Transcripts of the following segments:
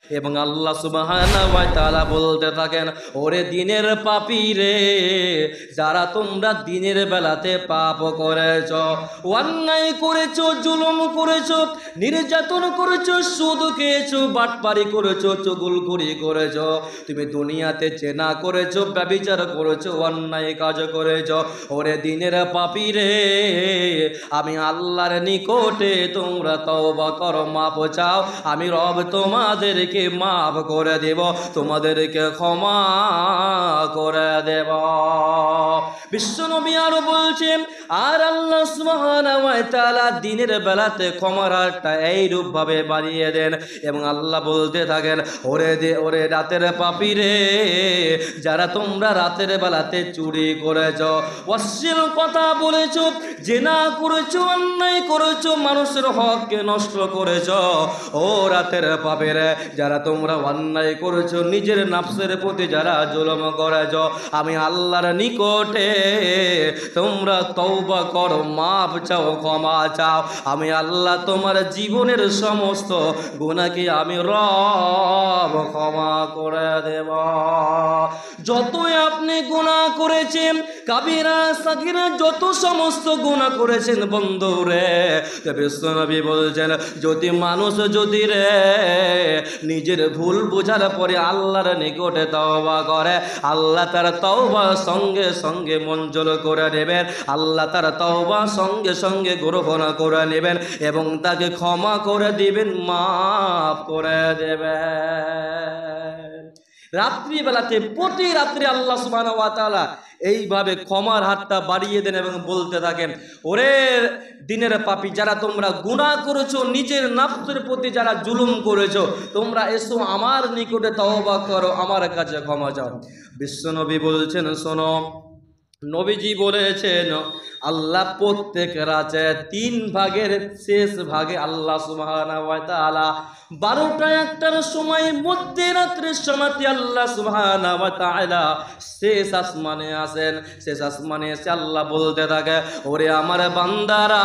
এবং আল্লাহ সুবহানাহু ওয়া তাআলা বলতে থাকেন, ওরে দিনের পাপী রে, যারা তোমরা দিনের বেলাতে পাপ করেছ, অন্যায় করেছ, জুলুম করেছ, নির্যাতন করেছ, সুদ খেয়েছ, বাটপারি করেছ, চুগলখড়ি করেছ, তুমি দুনিয়াতে জেনা করেছ, ব্যভিচার করেছ, অন্যায় কাজ করেছ, ওরে দিনের পাপী রে, আমি আল্লাহর নিকটে তোমরা তওবা করো, মাপ চাও, আমি রব তোমাদেরকে মাফ করে দেব, তোমাদেরকে ক্ষমা করে দেব। বিশ্বনবী আরো বলছেন, আর আল্লাহ সুবহানাহু ওয়া তাআলা দিনের বেলাতে ক্ষমার হাতটা এইরূপ ভাবে বাড়িয়ে দেন এবং আল্লাহ বলতে থাকেন, ওরে রাতের পাপী রে, যারা তোমরা রাতের বেলাতে চুরি করেছ, অশ্লীল কথা বলেছ, জেনা করেছ, অন্যায় করেছ, মানুষের হককে নষ্ট করেছ, ও রাতের পাপী রে, যারা তোমরা অন্যায় করেছ, নিজের নফসের প্রতি যারা জুলুম করেছ, আমি আল্লাহর নিকটে তোমরা তওবা করো, মাফ চাও, ক্ষমা চাও, আমি আল্লাহ তোমার জীবনের সমস্ত গুনাহকে আমি রব ক্ষমা করে দেব। যতই আপনি গুনাহ করেছেন, কাবিরা সাগীরা যত সমস্ত গুনাহ করেছেন বন্ধু রে, বিশ্বনবী বলছেন, যদি মানুষ যদি রে নিজের ভুল বোঝার পরে আল্লাহর নিকটে তওবা করে, আল্লাহ তার তওবা সঙ্গে সঙ্গে মঞ্জুর করে নেবেন, আল্লাহ তার তওবা সঙ্গে সঙ্গে গ্রহণ করে নেবেন এবং তাকে ক্ষমা করে দিবেন, মাফ করে দেবেন। রাত্রিবেলাতে প্রতি রাত্রে আল্লাহ সুবহানাহু ওয়া তাআলা এইভাবে ক্ষমার হাতটা বাড়িয়ে দেন এবং বলতে থাকেন, ওরে দিনের পাপী, যারা তোমরা গুনাহ করেছো, নিজের নফসের প্রতি যারা জুলুম করেছো, তোমরা এসো আমার নিকটে তওবা করো, আমার কাছে ক্ষমা চাও। বিশ্বনবী বলছেন, শোনো, নবীজি বলেছেন, আল্লাহ প্রত্যেক রাতে 3 ভাগের শেষ ভাগে আল্লাহ সুবহানাহু ওয়া তাআলা 12টা 1টার সময় মধ্যরাত্রের সময়তে আল্লাহ সুবহানাহু ওয়া তাআলা শেষ আসমানে আসেন। শেষ আসমানে এসে আল্লাহ বলতে থাকে, ওরে আমার বান্দারা,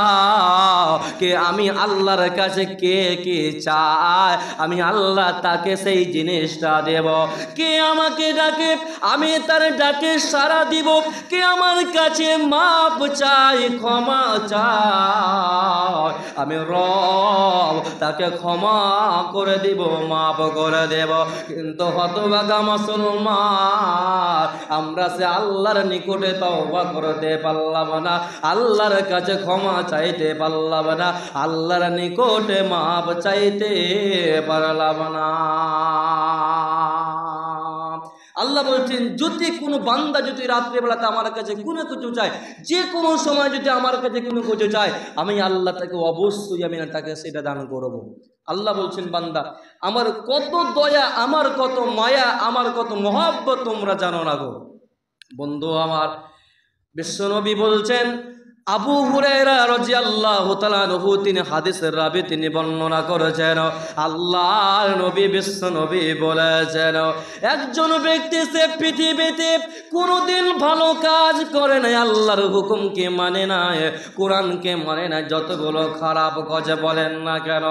কে আমি আল্লাহর কাছে কে কে চায়, আমি আল্লাহ তাকে সেই জিনিসটা দেব। কে আমাকে ডাকে, আমি তার ডাকে সাড়া দিব। কে আমার কাছে মাপ চাই, ক্ষমা চাই, আমি রব তাকে ক্ষমা করে দিব, মাপ করে দেব। কিন্তু হতভাগা মুসলমান, আমরা সে আল্লাহর নিকটে তওবা করতে পারলাম না, আল্লাহর কাছে ক্ষমা চাইতে পারলাম না, আল্লাহর নিকটে মাপ চাইতে পারলাম না। আল্লাহ বলছেন, যদি কোনো বান্দা যদি রাত্রিবেলাতে আমার কাছে কোনো কিছু চায়, যে কোনো সময় যদি আমার কাছে কোনো কিছু চায়, আমি আল্লাহ তাকে অবশ্যই আমি তাকে সেটা দান করব। আল্লাহ বলছেন, বান্দা আমার কত দয়া, আমার কত মায়া, আমার কত মহব্বত তোমরা জানো না গো। বন্ধু আমার, বিশ্বনবী বলছেন, আবু হুরায়রা রাদিয়াল্লাহু তাআলা আনহু তিনি হাদিসের রাবি তিনি বর্ণনা করেছেন, আল্লাহর নবী বিশ্ব নবী বলেছেন, একজন ব্যক্তি সে পৃথিবীতে কোনোদিন ভালো কাজ করে নাই, আল্লাহর হুকুমকে মানে নাই, কোরআনকে মানে নাই, যতগুলো খারাপ কাজ বলেন না কেন,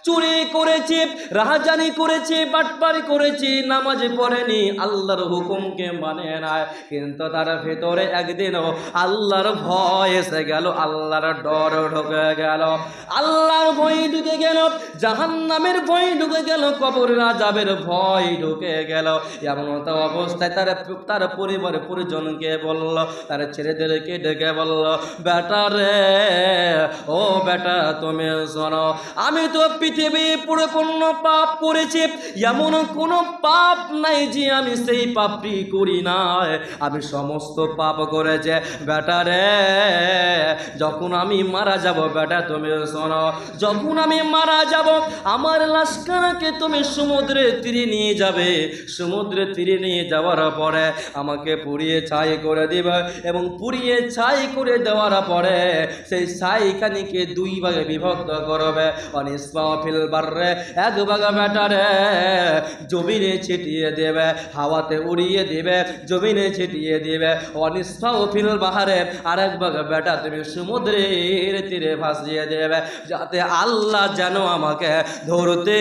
চুরি করেছে, রাহাজানি করেছে, বাটপারি করেছে, নামাজ পড়েনি, আল্লাহর হুকুমকে মানে নাই, কিন্তু তার ভেতরে একদিনও আল্লাহর ভয় এসে গেল, আল্লাহর ডর ঢুকে গেল, আল্লাহর ভয় ঢুকে গেল, জাহান্নামের ভয় ঢুকে গেল, কবরের আযাবের ভয় ঢুকে গেল। এমন তো অবস্থায় তার পরিবার পরিজনকে বলল, তার ছেলেদেরকে ডেকে বলল, বেটা রে, ও বেটা তুমি শোনো, আমি তো পৃথিবী পরিপূর্ণ পাপ করেছি, এমন কোনো পাপ নাই যে আমি সেই পাপটি করি নাই, আমি সমস্ত পাপ করেছি। বেটা রে, যখন আমি মারা যাব, বেটা তুমি শোনো, যখন আমি মারা যাব, আমার লাশখানাকে তুমি সমুদ্রের তীরে নিয়ে যাবে, সমুদ্রের তীরে নিয়ে যাওয়ার পরে আমাকে পুড়িয়ে ছাই করে দিবে এবং পুড়িয়ে ছাই করে দেওয়ার পরে সেই ছাইখানিকে 2 ভাগে বিভক্ত করবে, অনিসফা ফিল বাররে, 1 ভাগ বেটারে জমিনে ছিটিয়ে দেবে, হাওয়াতে উড়িয়ে দিবে, জমিনে ছিটিয়ে দিবে, অনিসফা ফিল বাহারে, আর 1 ভাগ বেটা তুমি সমুদ্রের তীরে ভাসিয়ে দেবে, যাতে আল্লাহ যেন আমাকে ধরতে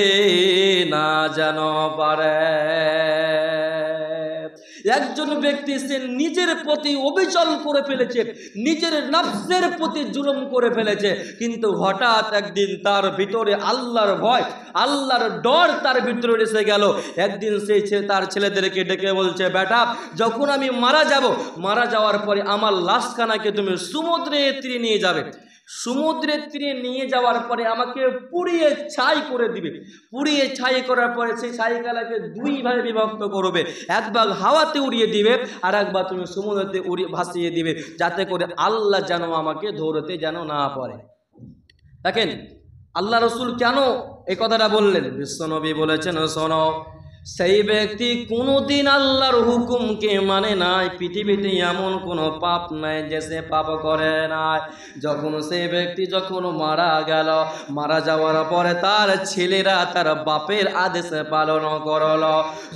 না যেন পারে। একজন ব্যক্তি সে নিজের প্রতি অবিচল করে ফেলেছে, নিজের নফসের প্রতি জুলুম করে ফেলেছে, কিন্তু হঠাৎ একদিন তার ভিতরে আল্লাহর ভয়, আল্লাহর ডর তার ভিতরে এসে গেল। একদিন সেই তার ছেলেদেরকে ডেকে বলছে, বেটা, যখন আমি মারা যাব, মারা যাওয়ার পরে আমার লাশখানাকে তুমি সমুদ্রের তীরে নিয়ে যাবে, সমুদ্রের তীরে নিয়ে যাওয়ার পরে আমাকে পুড়িয়ে ছাই করে দিবে, পুড়িয়ে ছাই করার পরে সেই ছাইখানাকে দুই ভাগে বিভক্ত করবে, এক ভাগ হাওয়াতে উড়িয়ে দিবে আর এক ভাগ তুমি সমুদ্রতে উড়িয়ে ভাসিয়ে দিবে, যাতে করে আল্লাহ যেন আমাকে ধরতে যেন না পারে। দেখেন আল্লাহ রসুল কেন এই কথাটা বললেন? বিশ্বনবী বলেছেন, শোনো, সেই ব্যক্তি কোনোদিন আল্লাহর হুকুমকে মানে নাই, পৃথিবীতে এমন কোনো পাপ নাই যে সে পাপ করে নাই। যখন সেই ব্যক্তি যখন মারা গেল, মারা যাওয়ার পরে তার ছেলেরা তার বাপের আদেশ পালন করল।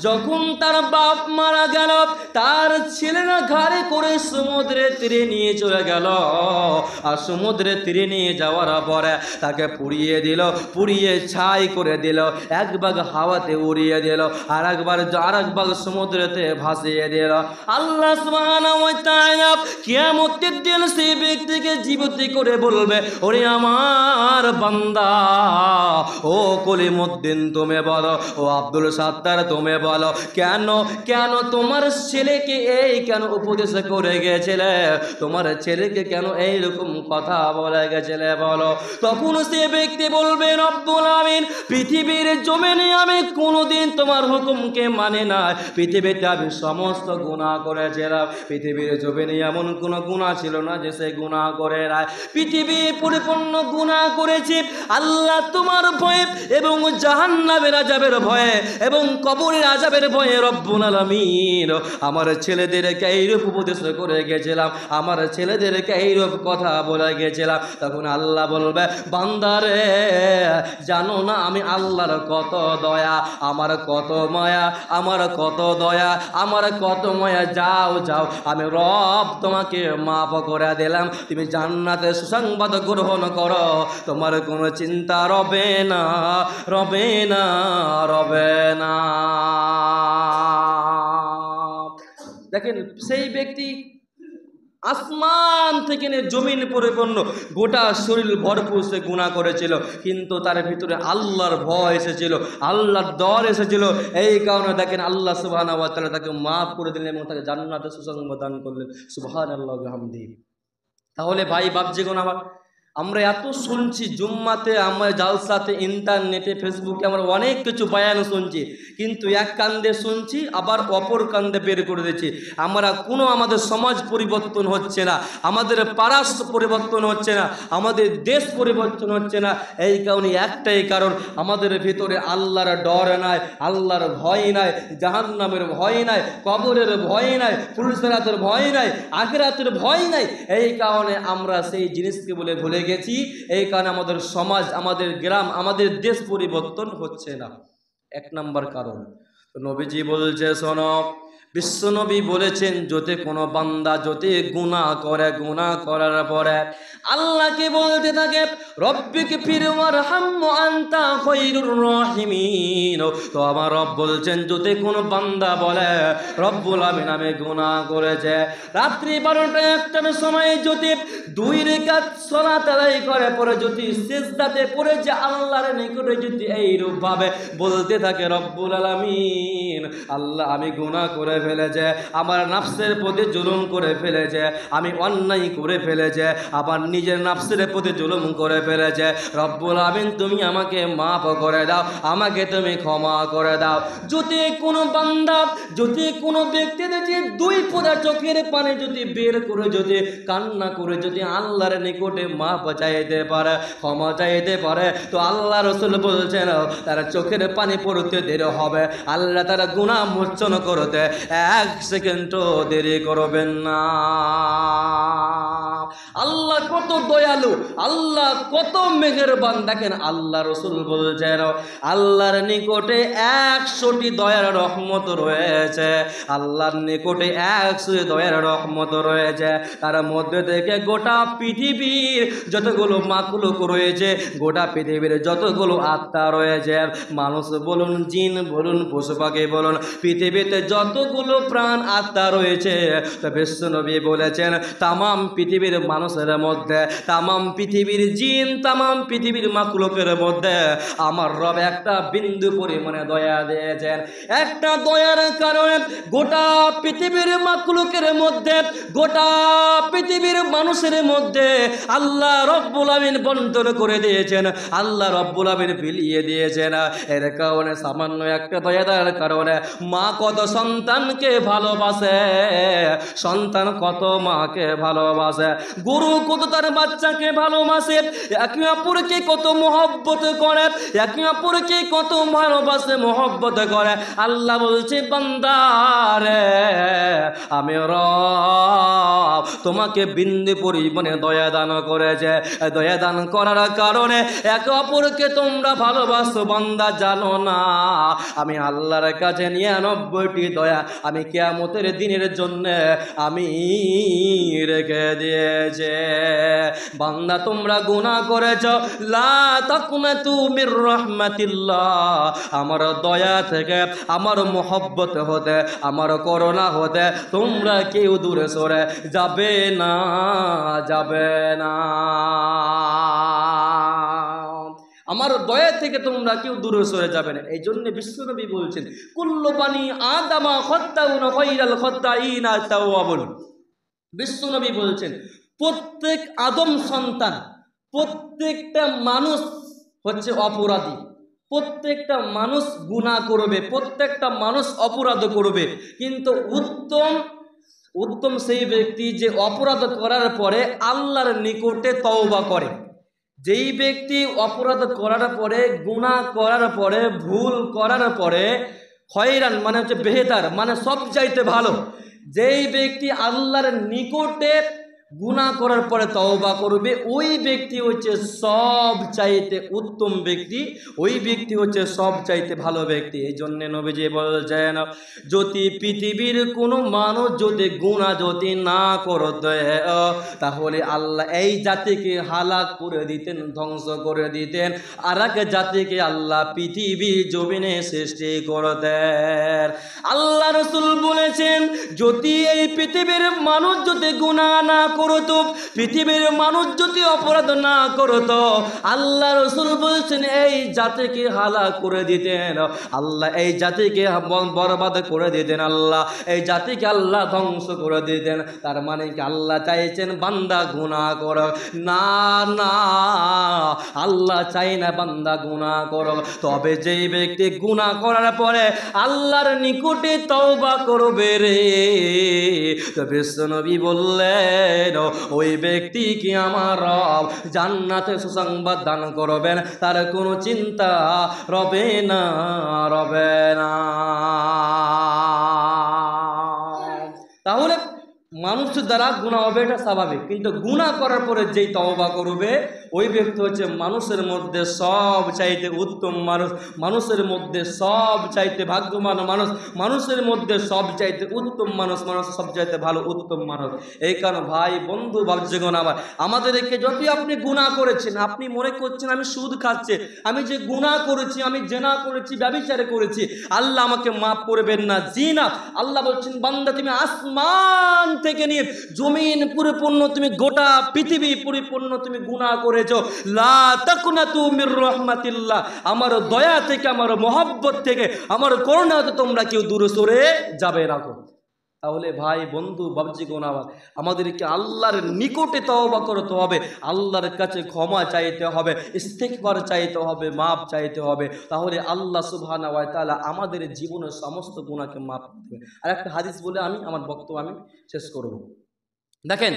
যখন তার বাপ মারা গেল, তার ছেলেরা ঘাড়ে করে সমুদ্রের তীরে নিয়ে চলে গেল, আর সমুদ্রের তীরে নিয়ে যাওয়ার পরে তাকে পুড়িয়ে দিল, পুড়িয়ে ছাই করে দিল, এক ভাগ হাওয়াতে উড়িয়ে দিল, আর একবার সমুদ্রেতে ভাসিয়ে দিল। আল্লাহ সুবহানাহু ওয়া তাআলা কিয়ামতের দিন সেই ব্যক্তিকে জীবিত করে বলবে, ওরে আমার বান্দা, ও কলিমুদ্দিন তুমি বলো, ও আব্দুল সাত্তার তুমি বলো, কেন কেন তোমার ছেলেকে এই কেন উপদেশ করে গেছিলে, তোমার ছেলেকে কেন এইরকম কথা বলে গেছিলে বলো। তখন সে ব্যক্তি বলবে, রব্বুল আমিন, পৃথিবীর জমিনে আমি কোনোদিন তোমার হুকুমকে মানে না, পৃথিবীতে আমি সমস্ত গুনাহ করেছিলাম, পৃথিবীর জমিনে এমন কোনো গুনাহ ছিল না যে সে গুনাহ করে নাই, পৃথিবী পরিপূর্ণ গুনাহ করেছি আল্লাহ তোমার ভয়ে এবং জাহান্নামের আযাবের ভয়ে এবং কবরের আযাবের ভয়ে রব্বুল আলামিন আমার ছেলেদেরকে এইরূপ উপদেশ করে গেছিলাম, আমার ছেলেদেরকে এইরূপ কথা বলে গেছিলাম। তখন আল্লাহ বলবে, বান্দারে, জানো না আমি আল্লাহর কত দয়া, আমার কত মায়া, আমার কত দয়া, আমার কত মায়া, যাও যাও, আমি রব তোমাকে মাফ করে দিলাম, তুমি জান্নাতের সুসংবাদ গ্রহণ করো, তোমার কোনো চিন্তা রবে না, রবে না, রবে না। দেখেন সেই ব্যক্তি আসমান থেকে নিয়ে জমিন পরিপূর্ণ গোটা শরীর ভরপুর সে গুনাহ করেছিল, কিন্তু তার ভিতরে আল্লাহর ভয় এসেছিল, আল্লাহর ডর এসেছিল। এই কারণে দেখেন আল্লাহ সুবহানাহু ওয়া তাআলা তাকে মাফ করে দিলেন এবং তাকে জান্নাতের সুসংবাদ দান করলেন। সুবহানাল্লাহি ওয়া বিহামদিহি। তাহলে ভাই বাপজিগণ আমার, আমরা এত শুনছি জুম্মাতে, আমরা জালসাতে, ইন্টারনেটে, ফেসবুকে আমরা অনেক কিছু বয়ান শুনছি, কিন্তু এক কান্দে শুনছি আবার অপর কান্দে বের করে দিচ্ছি। আমরা কোনো আমাদের সমাজ পরিবর্তন হচ্ছে না, আমাদের পারাস্য পরিবর্তন হচ্ছে না, আমাদের দেশ পরিবর্তন হচ্ছে না। এই কারণে একটাই কারণ, আমাদের ভিতরে আল্লাহর ডর নাই, আল্লাহর ভয় নাই, জাহান্নামের ভয় নাই, কবরের ভয় নাই, ফুলসিরাতের ভয় নাই, আখিরাতের ভয় নাই। এই কারণে আমরা সেই জিনিসকে বলে ভুলে গেছি। এই কারণে আমাদের সমাজ, আমাদের গ্রাম, আমাদের দেশ পরিবর্তন হচ্ছে না। এক নাম্বার কারণ। নবীজি বলছে, শোনো, বিশ্বনবী বলেছেন, যদি কোনো বান্দা যদি গুনাহ করে, গুনাহ করার পরে আল্লাহকে বলতে থাকে, রব্বিকে ফিরওয়ারহাম আনতা খায়রুর রাহিমিন, তো আমার রব বলছেন, যদি কোনো বান্দা বলে, রব্বুল আমিন আমি গুনাহ করেছে, রাত্রি 12টা-1টার সময় যদি 2 রাকাত সালাত আদায় করে পরে যদি সিজদাতে পড়ে যে আল্লাহর নিকটে যদি এইরূপ ভাবে বলতে থাকে, রব্বুল আলামিন, আল্লাহ আমি গুনাহ করে ফেলেছে, আমার নফসের প্রতি জুলুম করে ফেলেছে, আমি অন্যায় করে ফেলেছে, আবার নিজের নফসের প্রতি জুলুম করে ফেলেছে, রব্বুল আমিন তুমি আমাকে মাফ করে দাও, আমাকে তুমি ক্ষমা করে দাও। যদি কোনো বান্দা, যদি কোনো ব্যক্তি যদি 2 ফোঁটা চোখের পানি যদি বের করে যদি কান্না করে যদি আল্লাহর নিকটে মাফ চাইতে পারে, ক্ষমা চাইতে পারে, তো আল্লাহ রাসূল বলছেন তার চোখের পানি পড়তে দেরি হবে, আল্লাহ তার গুনাহ মোচন করতে 1 সেকেন্ডও দেরি করবেন না। আল্লাহ কত দয়ালু, আল্লাহ কত মেহেরবান। দেখেন আল্লাহ রসুল বলছেন আল্লাহর নিকটে 100টি দয়ার রহমত রয়েছে, আল্লাহর নিকটে 100 দয়ার রহমত রয়েছে। তার মধ্যে থেকে গোটা পৃথিবীর যতগুলো মাখলুক রয়েছে, গোটা পৃথিবীর যতগুলো আত্মা রয়েছে, মানুষ বলুন, জিন বলুন, পশু পাখি বলুন, পৃথিবীতে যতগুলো প্রাণ আত্মা রয়েছে, তো বিশ্বনবী বলেছেন তামাম পৃথিবীর মানুষের মধ্যে, তামাম পৃথিবীর জিন, তামাম পৃথিবীর মাখলুকের মধ্যে আমার রব একটা বিন্দু পরিমাণে দয়া দিয়েছেন। একটা দয়ার কারণে গোটা পৃথিবীর মাখলুকের মধ্যে, গোটা পৃথিবীর মানুষের মধ্যে আল্লাহ রব্বুল আমিন বন্টন করে দিয়েছেন, আল্লাহ রব্বুল আমিন বিলিয়ে দিয়েছেন। এর কারণে সামান্য একটা দয়া দেওয়ার কারণে মা কত সন্তানকে ভালোবাসে, সন্তান কত মাকে ভালোবাসে, গরু কত তার বাচ্চাকে ভালোবাসে, একে অপরকে কত মহব্বত করে, একে অপরকে কত ভালোবাসে, মহব্বত করে। আল্লাহ বলছে বান্দা রে, আমি রব তোমাকে বিন্দু পরিমাণে দয়া দান করেছে। দয়া দান করার কারণে একে অপরকে তোমরা ভালোবাসো। বান্দা জানো না আমি আল্লাহর কাছে 99টি দয়া আমি কিয়ামতের দিনের জন্য আমি রেখে দিয়েছে। বান্দা তোমরা গুনাহ করেছ, লা তাকনাতু মির রাহমাতিল্লাহ, আমার দয়া থেকে, আমার মহব্বত হতে, আমার করুণা হতে তোমরা কেউ দূরে সরে যাবে না, যাবে না। আমার দয়া থেকে তোমরা কেউ দূরে সরে যাবে না। এই জন্য বিশ্বনবী বলছেন কুল্লু বানি আদামা খাত্তাউন খায়রাল খাত্তাইনা তাওয়াবুন। বিশ্বনবী বলছেন প্রত্যেক আদম সন্তান, প্রত্যেকটা মানুষ হচ্ছে অপরাধী, প্রত্যেকটা মানুষ গুনাহ করবে, প্রত্যেকটা মানুষ অপরাধ করবে, কিন্তু উত্তম সেই ব্যক্তি যে অপরাধ করার পরে আল্লাহর নিকটে তওবা করে। যেই ব্যক্তি অপরাধ করার পরে, গুনাহ করার পরে, ভুল করার পরে খয়রান মানে হচ্ছে বেহতার, মানে সব চাইতে ভালো, যেই ব্যক্তি আল্লাহর নিকটে গুনাহ করার পরে তওবা করবে, ওই ব্যক্তি হচ্ছে সব চাইতে উত্তম ব্যক্তি, ওই ব্যক্তি হচ্ছে সব চাইতে ভালো ব্যক্তি। এই জন্য নবীজি বলছেন যদি পৃথিবীর কোনো মানুষ যদি গুনাহ যদি না করতে, তাহলে আল্লাহ এই জাতিকে হালাক করে দিতেন, ধ্বংস করে দিতেন, আর এক জাতিকে আল্লাহ পৃথিবী জমিনে সৃষ্টি করতেন। আল্লাহ রাসূল বলেছেন যদি এই পৃথিবীর মানুষ যদি গুনাহ না করতো, পৃথিবীর মানুষ যদি অপরাধ না করতো, আল্লাহ রাসূল বলছেন এই জাতিকে হালাক করে দিতেন, আল্লাহ এই জাতিকে বরবাদ করে দিতেন, আল্লাহ এই জাতিকে আল্লাহ ধ্বংস করে দিতেন। তার মানে কি আল্লাহ চাইছেন বান্দা গুনাহ করো না? না, আল্লাহ চাই না বান্দা গুনাহ করো। তবে যেই ব্যক্তি গুনাহ করার পরে আল্লাহর নিকটে তওবা করবে রে, তো বিশ্বনবী বললেন ওই ব্যক্তি কি আমার রব জান্নাতে সুসংবাদ দান করবেন, তার কোনো চিন্তা রবে না, রবে না। তাহলে মানুষ দ্বারা গুনাহ হবে এটা স্বাভাবিক, কিন্তু গুনাহ করার পরে যেই তওবা করবে ওই ব্যক্তি হচ্ছে মানুষের মধ্যে সব চাইতে উত্তম মানুষ, মানুষের মধ্যে সব চাইতে ভাগ্যবান মানুষ, মানুষের মধ্যে সব চাইতে উত্তম মানুষ, মানুষ সব চাইতে ভালো উত্তম মানুষ। এই কারণ ভাই বন্ধু ভাবছেন আমার, আমাদেরকে যদি আপনি গুনাহ করেছেন, আপনি মনে করছেন আমি সুদ খাচ্ছি, আমি যে গুনাহ করেছি, আমি জেনা করেছি, ব্যভিচার করেছি, আল্লাহ আমাকে মাফ করবেন না। জি না, আল্লাহ বলছেন বান্দা তুমি আসমান থেকে নিয়ে জমিন পরিপূর্ণ, তুমি গোটা পৃথিবী পরিপূর্ণ তুমি গুনাহ করেছো, লা তাকুনাতু মির রাহমাতিল্লাহ, আমার দয়া থেকে, আমার মহব্বত থেকে, আমার করুণা থেকে তোমরা কেউ দূরে সরে যাবে না। তাহলে ভাই বন্ধু বাবজিগণ আমার, আমাদেরকে আল্লাহর নিকটে তওবা করতে হবে, আল্লাহর কাছে ক্ষমা চাইতে হবে, ইস্তিগফার চাইতে হবে, মাপ চাইতে হবে। তাহলে আল্লাহ সুবহানাহু ওয়া তাআলা আমাদের জীবনের সমস্ত গুনাহকে মাফ করবে। আর একটা হাদিস বলে আমি আমার বক্তব্য আমি শেষ করব। দেখেন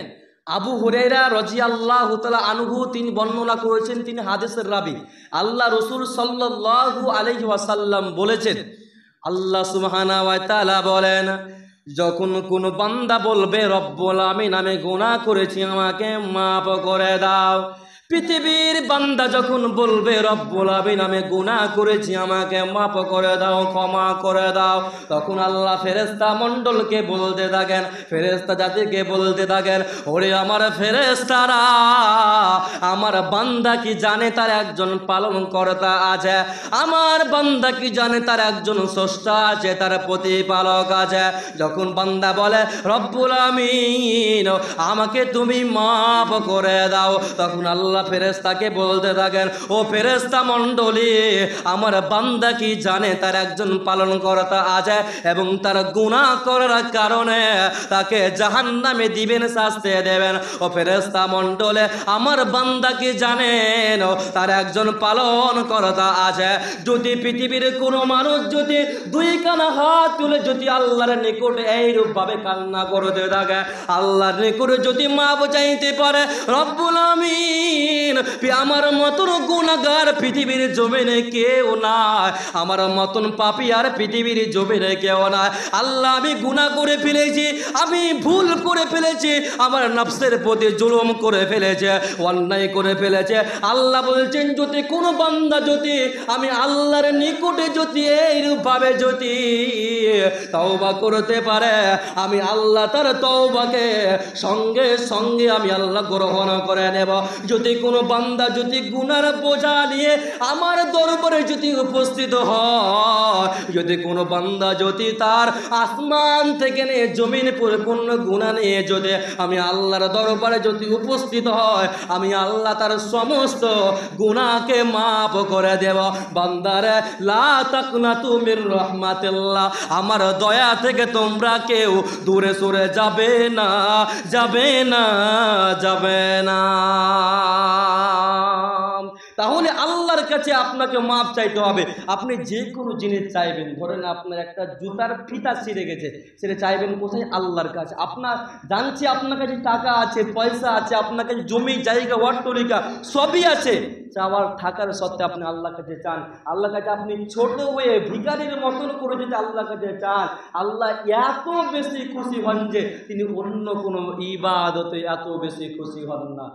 আবু হুরায়রা রাদিয়াল্লাহু তাআলা আনহু তিনি বর্ণনা করেছেন, তিনি হাদিসের রাবী। আল্লাহ রাসূল সাল্লাল্লাহু আলাইহি ওয়াসাল্লাম বলেছেন, আল্লাহ সুবহানাহু ওয়া তাআলা বলেন যখন কোনো বান্দা বলবে রব্বুল আমিন আমি গুনাহ করেছি আমাকে মাফ করে দাও, পৃথিবীর বান্দা যখন বলবে রব্বুল আমিন আমি গুনাহ করেছি আমাকে মাফ করে দাও, ক্ষমা করে দাও, তখন আল্লাহ ফেরেশতা মণ্ডলকে বলতে থাকেন, ফেরেশতা জাতিকে বলতে থাকেন, ওরে আমার ফেরেশতারা, আমার বান্দা কি জানে তার একজন পালনকর্তা আছে, আমার বান্দা কি জানে তার একজন স্রষ্টা আছে, তার প্রতিপালক আছে। যখন বান্দা বলে রব্বুল আমিন আমাকে তুমি মাফ করে দাও, তখন আল্লাহ ফেরেশতাকে বলতে থাকেন, ও ফেরেশতা মণ্ডলী, আমার বান্দা কি জানে তার একজন পালনকর্তা আছে এবং তার গুনাহ করার কারণে তাকে জাহান্নামে দিবেন, শাস্তি দেবেন। ও ফেরেশতা মণ্ডলী, আমার বান্দা কি জানেন তার একজন পালনকর্তা আছে। যদি পৃথিবীর কোনো মানুষ যদি দুই কানা হাত তুলে যদি আল্লাহর নিকটে এইরূপ ভাবে কান্না করতে থাকে, আল্লাহর নিকটে যদি মাপ চাইতে পারে, রব্বুল আমিন আমার মতন গুনাহগার পৃথিবীর জমিনে কেউ নাই, আমার মতন পাপী আর পৃথিবীর জমিনে কেউ নাই। আল্লাহ আমি গুনাহ করে ফেলেছি, আমি ভুল করে ফেলেছি, আমার নফসের প্রতি জুলুম করে ফেলেছে, অন্যায় করে ফেলেছে। আল্লাহ বলছেন যদি কোনো বান্দা যদি আমি আল্লাহর নিকটে যদি এইরূপভাবে যদি তওবা করতে পারে, আমি আল্লাহ তার তওবাকে সঙ্গে সঙ্গে আমি আল্লাহ গ্রহণ করে নেব। যদি কোনো বান্দা যদি গুনার বোঝা নিয়ে আমার দরবারে যদি উপস্থিত হয়, যদি কোনো বান্দা যদি তার আসমান থেকে নিয়ে জমিন পরিপূর্ণ গুনাহ নিয়ে যদি আমি আল্লাহর দরবারে যদি উপস্থিত হয়, আমি আল্লাহ তার সমস্ত গুনাহকে মাফ করে দেব। বান্দারে লা তাকনাতু মির রাহমাতিল্লাহ, আমার দয়া থেকে তোমরা কেউ দূরে সরে যাবে না, যাবে না, যাবে না। তাহলে আল্লাহর কাছে আপনাকে মাপ চাইতে হবে। আপনি যে কোনো জিনিস চাইবেন, ধরেন আপনার একটা জুতার ফিতা ছিঁড়ে গেছে, সেটা চাইবেন কোথায়? আল্লাহর কাছে। আপনার জানছি আপনার কাছে টাকা আছে, পয়সা আছে, আপনার কাছে জমি জায়গা অট্টালিকা সবই আছে, চাওয়ার থাকার সত্ত্বে আপনি আল্লাহর কাছে চান, আল্লাহর কাছে আপনি ছোট হয়ে ভিখারির মতন করে যদি আল্লাহর কাছে চান, আল্লাহ এত বেশি খুশি হন যে তিনি অন্য কোনো ইবাদতে এত বেশি খুশি হন না।